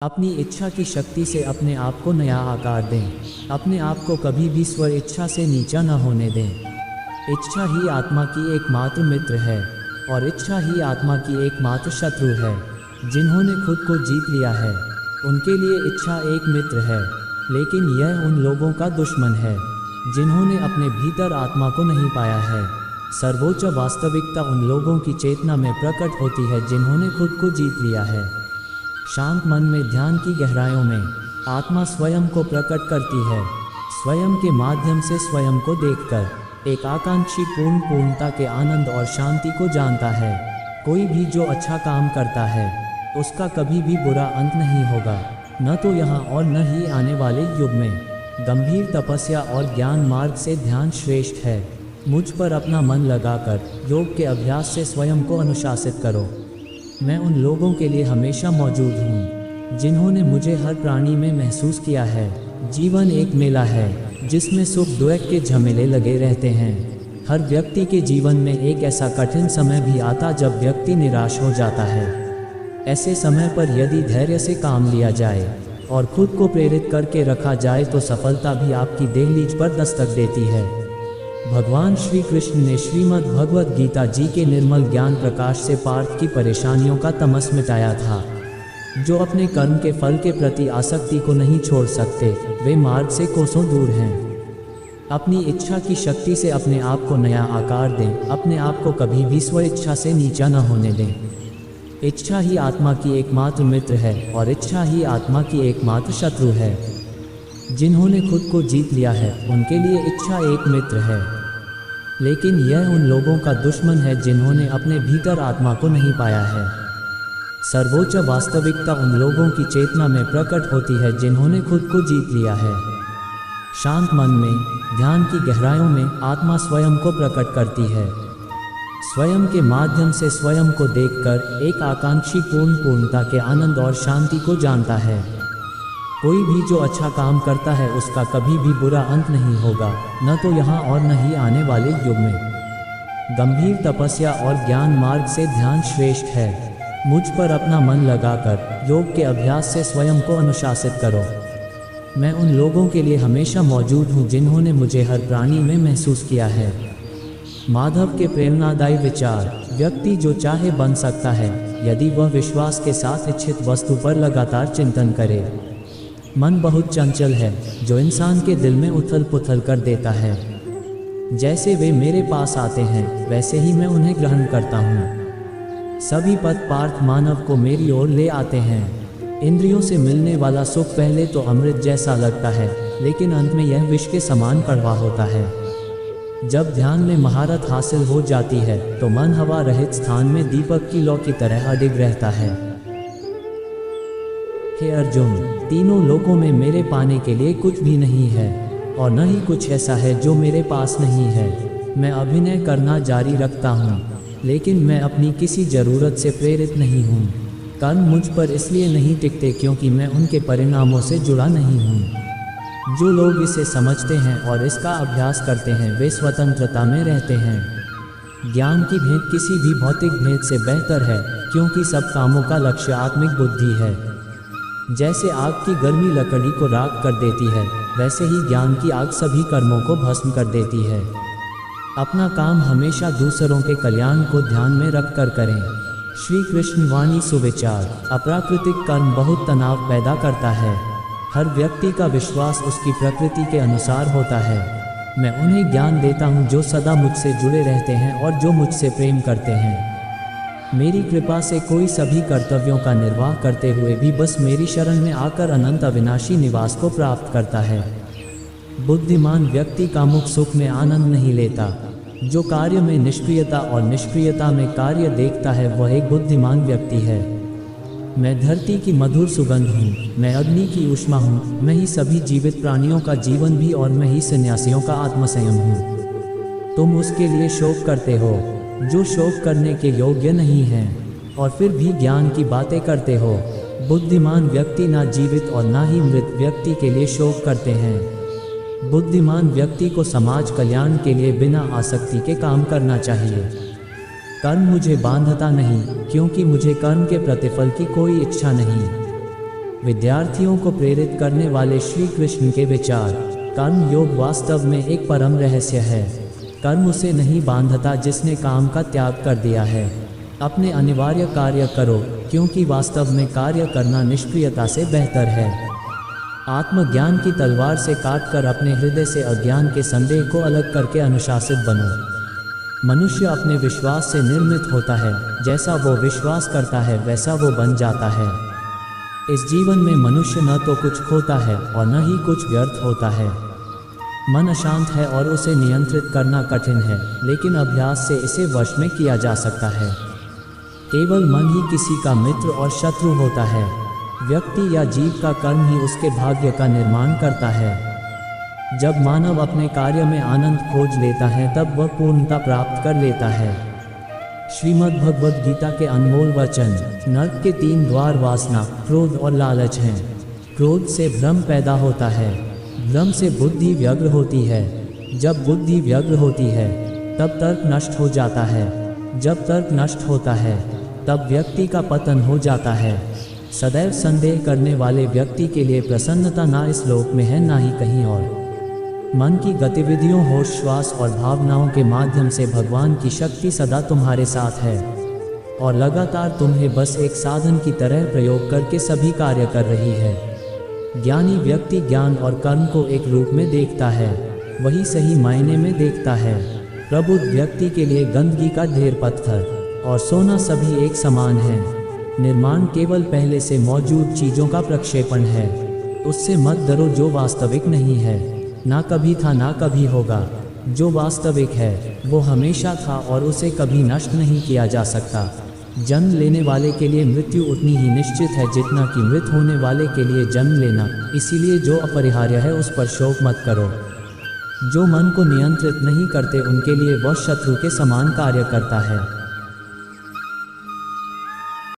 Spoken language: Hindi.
अपनी इच्छा की शक्ति से अपने आप को नया आकार दें। अपने आप को कभी भी स्व इच्छा से नीचा न होने दें। इच्छा ही आत्मा की एकमात्र मित्र है और इच्छा ही आत्मा की एकमात्र शत्रु है। जिन्होंने खुद को जीत लिया है उनके लिए इच्छा एक मित्र है, लेकिन यह उन लोगों का दुश्मन है जिन्होंने अपने भीतर आत्मा को नहीं पाया है। सर्वोच्च वास्तविकता उन लोगों की चेतना में प्रकट होती है जिन्होंने खुद को जीत लिया है। शांत मन में ध्यान की गहराइयों में आत्मा स्वयं को प्रकट करती है। स्वयं के माध्यम से स्वयं को देखकर एक आकांक्षी पूर्णता के आनंद और शांति को जानता है। कोई भी जो अच्छा काम करता है उसका कभी भी बुरा अंत नहीं होगा, न तो यहाँ और न ही आने वाले युग में। गंभीर तपस्या और ज्ञान मार्ग से ध्यान श्रेष्ठ है। मुझ पर अपना मन लगाकर योग के अभ्यास से स्वयं को अनुशासित करो। मैं उन लोगों के लिए हमेशा मौजूद हूँ जिन्होंने मुझे हर प्राणी में महसूस किया है। जीवन एक मेला है जिसमें सुख दुख के झमेले लगे रहते हैं। हर व्यक्ति के जीवन में एक ऐसा कठिन समय भी आता जब व्यक्ति निराश हो जाता है। ऐसे समय पर यदि धैर्य से काम लिया जाए और खुद को प्रेरित करके रखा जाए तो सफलता भी आपकी दहलीज पर दस्तक देती है। भगवान श्री कृष्ण ने श्रीमद् भगवद गीता जी के निर्मल ज्ञान प्रकाश से पार्थ की परेशानियों का तमस मिटाया था। जो अपने कर्म के फल के प्रति आसक्ति को नहीं छोड़ सकते वे मार्ग से कोसों दूर हैं। अपनी इच्छा की शक्ति से अपने आप को नया आकार दें। अपने आप को कभी भी स्व इच्छा से नीचा न होने दें। इच्छा ही आत्मा की एकमात्र मित्र है और इच्छा ही आत्मा की एकमात्र शत्रु है। जिन्होंने खुद को जीत लिया है उनके लिए इच्छा एक मित्र है, लेकिन यह उन लोगों का दुश्मन है जिन्होंने अपने भीतर आत्मा को नहीं पाया है। सर्वोच्च वास्तविकता उन लोगों की चेतना में प्रकट होती है जिन्होंने खुद को जीत लिया है। शांत मन में ध्यान की गहराइयों में आत्मा स्वयं को प्रकट करती है। स्वयं के माध्यम से स्वयं को देखकर एक आकांक्षी पूर्णता के आनंद और शांति को जानता है। कोई भी जो अच्छा काम करता है उसका कभी भी बुरा अंत नहीं होगा, न तो यहाँ और न ही आने वाले युग में। गंभीर तपस्या और ज्ञान मार्ग से ध्यान श्रेष्ठ है। मुझ पर अपना मन लगाकर योग के अभ्यास से स्वयं को अनुशासित करो। मैं उन लोगों के लिए हमेशा मौजूद हूँ जिन्होंने मुझे हर प्राणी में महसूस किया है। माधव के प्रेरणादायी विचार। व्यक्ति जो चाहे बन सकता है यदि वह विश्वास के साथ इच्छित वस्तु पर लगातार चिंतन करे। मन बहुत चंचल है जो इंसान के दिल में उथल पुथल कर देता है। जैसे वे मेरे पास आते हैं वैसे ही मैं उन्हें ग्रहण करता हूँ। सभी पथ पार्थ मानव को मेरी ओर ले आते हैं। इंद्रियों से मिलने वाला सुख पहले तो अमृत जैसा लगता है, लेकिन अंत में यह विष के समान कड़वा होता है। जब ध्यान में महारत हासिल हो जाती है तो मन हवा रहित स्थान में दीपक की लौ की तरह अडिग रहता है। हे अर्जुन, तीनों लोकों में मेरे पाने के लिए कुछ भी नहीं है और न ही कुछ ऐसा है जो मेरे पास नहीं है। मैं अभिनय करना जारी रखता हूँ, लेकिन मैं अपनी किसी ज़रूरत से प्रेरित नहीं हूँ। कर्म मुझ पर इसलिए नहीं टिकते क्योंकि मैं उनके परिणामों से जुड़ा नहीं हूँ। जो लोग इसे समझते हैं और इसका अभ्यास करते हैं वे स्वतंत्रता में रहते हैं। ज्ञान की भेंट किसी भी भौतिक भेंट से बेहतर है क्योंकि सब कामों का लक्ष्य आत्मिक बुद्धि है। जैसे आग की गर्मी लकड़ी को राख कर देती है, वैसे ही ज्ञान की आग सभी कर्मों को भस्म कर देती है। अपना काम हमेशा दूसरों के कल्याण को ध्यान में रखकर करें। श्री कृष्ण वाणी सुविचार। अप्राकृतिक कर्म बहुत तनाव पैदा करता है। हर व्यक्ति का विश्वास उसकी प्रकृति के अनुसार होता है। मैं उन्हें ज्ञान देता हूँ जो सदा मुझसे जुड़े रहते हैं और जो मुझसे प्रेम करते हैं। मेरी कृपा से कोई सभी कर्तव्यों का निर्वाह करते हुए भी बस मेरी शरण में आकर अनंत अविनाशी निवास को प्राप्त करता है। बुद्धिमान व्यक्ति कामुक सुख में आनंद नहीं लेता। जो कार्य में निष्क्रियता और निष्क्रियता में कार्य देखता है वह एक बुद्धिमान व्यक्ति है। मैं धरती की मधुर सुगंध हूँ, मैं अग्नि की ऊष्मा हूँ, मैं ही सभी जीवित प्राणियों का जीवन भी और मैं ही सन्यासियों का आत्मसंयम हूँ। तुम उसके लिए शोक करते हो जो शोक करने के योग्य नहीं हैं और फिर भी ज्ञान की बातें करते हो। बुद्धिमान व्यक्ति ना जीवित और ना ही मृत व्यक्ति के लिए शोक करते हैं। बुद्धिमान व्यक्ति को समाज कल्याण के लिए बिना आसक्ति के काम करना चाहिए। कर्म मुझे बांधता नहीं क्योंकि मुझे कर्म के प्रतिफल की कोई इच्छा नहीं। विद्यार्थियों को प्रेरित करने वाले श्री कृष्ण के विचार। कर्म योग वास्तव में एक परम रहस्य है। कर्म उसे नहीं बांधता जिसने काम का त्याग कर दिया है। अपने अनिवार्य कार्य करो, क्योंकि वास्तव में कार्य करना निष्क्रियता से बेहतर है। आत्मज्ञान की तलवार से काटकर अपने हृदय से अज्ञान के संदेह को अलग करके अनुशासित बनो। मनुष्य अपने विश्वास से निर्मित होता है। जैसा वो विश्वास करता है वैसा वो बन जाता है। इस जीवन में मनुष्य न तो कुछ खोता है और न ही कुछ व्यर्थ होता है। मन अशांत है और उसे नियंत्रित करना कठिन है, लेकिन अभ्यास से इसे वश में किया जा सकता है। केवल मन ही किसी का मित्र और शत्रु होता है। व्यक्ति या जीव का कर्म ही उसके भाग्य का निर्माण करता है। जब मानव अपने कार्य में आनंद खोज लेता है तब वह पूर्णता प्राप्त कर लेता है। श्रीमद् भगवद गीता के अनमोल वचन। नरक के 3 द्वार वासना, क्रोध और लालच हैं। क्रोध से भ्रम पैदा होता है। भ्रम से बुद्धि व्यग्र होती है। जब बुद्धि व्यग्र होती है तब तर्क नष्ट हो जाता है। जब तर्क नष्ट होता है तब व्यक्ति का पतन हो जाता है। सदैव संदेह करने वाले व्यक्ति के लिए प्रसन्नता ना इस लोक में है ना ही कहीं और। मन की गतिविधियों, होश, श्वास और भावनाओं के माध्यम से भगवान की शक्ति सदा तुम्हारे साथ है और लगातार तुम्हें बस एक साधन की तरह प्रयोग करके सभी कार्य कर रही है। ज्ञानी व्यक्ति ज्ञान और कर्म को एक रूप में देखता है, वही सही मायने में देखता है। प्रबुद्ध व्यक्ति के लिए गंदगी का ढेर, पत्थर और सोना सभी एक समान है। निर्माण केवल पहले से मौजूद चीज़ों का प्रक्षेपण है। उससे मत डरो जो वास्तविक नहीं है। ना कभी था ना कभी होगा। जो वास्तविक है वो हमेशा था और उसे कभी नष्ट नहीं किया जा सकता। जन्म लेने वाले के लिए मृत्यु उतनी ही निश्चित है जितना कि मृत होने वाले के लिए जन्म लेना। इसीलिए जो अपरिहार्य है उस पर शोक मत करो। जो मन को नियंत्रित नहीं करते उनके लिए वह शत्रु के समान कार्य करता है।